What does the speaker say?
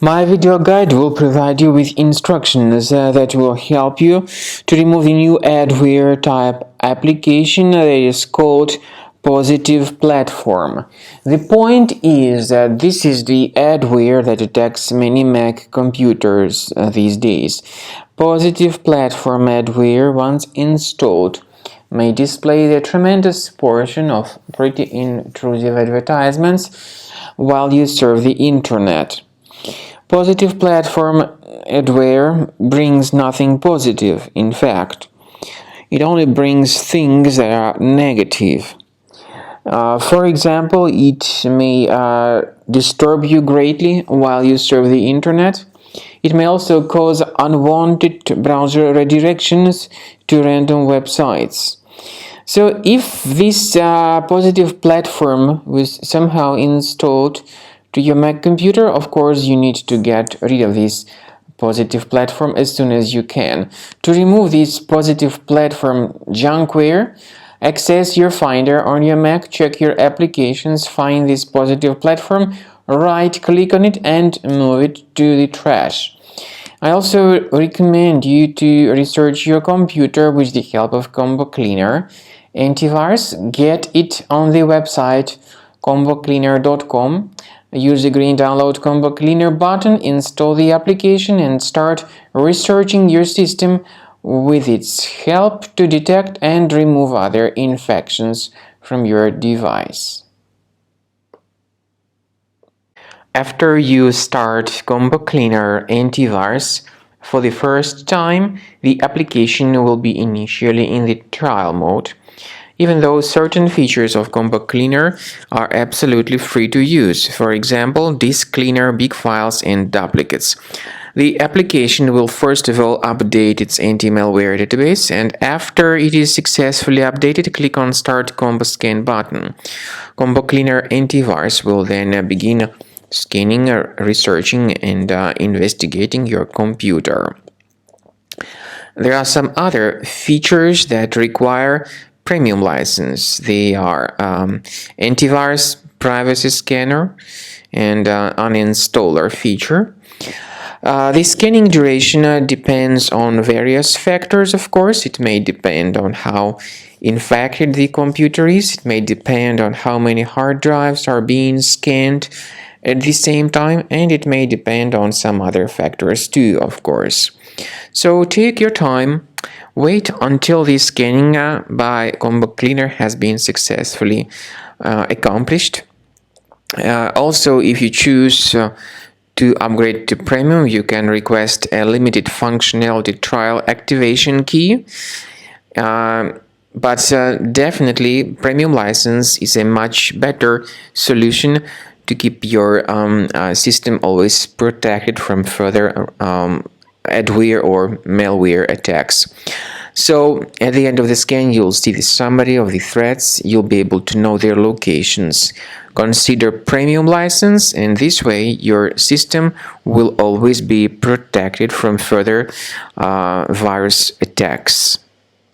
My video guide will provide you with instructions that will help you to remove the new adware type application that is called PositivePlatform. The point is that this is the adware that attacks many Mac computers these days. PositivePlatform adware, once installed, may display the tremendous portion of pretty intrusive advertisements while you surf the internet. PositivePlatform adware brings nothing positive. In fact, it only brings things that are negative. For example, it may disturb you greatly while you surf the internet. It may also cause unwanted browser redirections to random websites. So if this PositivePlatform was somehow installed to your Mac computer, of course you need to get rid of this PositivePlatform as soon as you can. To remove this PositivePlatform junkware, access your Finder on your Mac, check your applications, find this PositivePlatform, right-click on it and move it to the trash. I also recommend you to research your computer with the help of Combo Cleaner antivirus. Get it on the website combocleaner.com. Use the green download Combo Cleaner button, install the application and start researching your system with its help to detect and remove other infections from your device. After you start Combo Cleaner antivirus for the first time, the application will be initially in the trial mode, even though certain features of Combo Cleaner are absolutely free to use. For example, disk cleaner, big files, and duplicates. The application will first of all update its anti-malware database, and after it is successfully updated, click on Start Combo Scan button. Combo Cleaner antivirus will then begin scanning, researching, and investigating your computer. There are some other features that require premium license. They are antivirus, privacy scanner, and uninstaller feature. The scanning duration depends on various factors, of course. It may depend on how infected the computer is. It may depend on how many hard drives are being scanned at the same time, and it may depend on some other factors too, of course. So take your time. Wait until the scanning by Combo Cleaner has been successfully accomplished. Also, if you choose to upgrade to Premium, you can request a limited functionality trial activation key. But definitely, Premium license is a much better solution to keep your system always protected from further adware or malware attacks. So at the end of the scan, you'll see the summary of the threats. You'll be able to know their locations. Consider Premium license, and this way your system will always be protected from further virus attacks.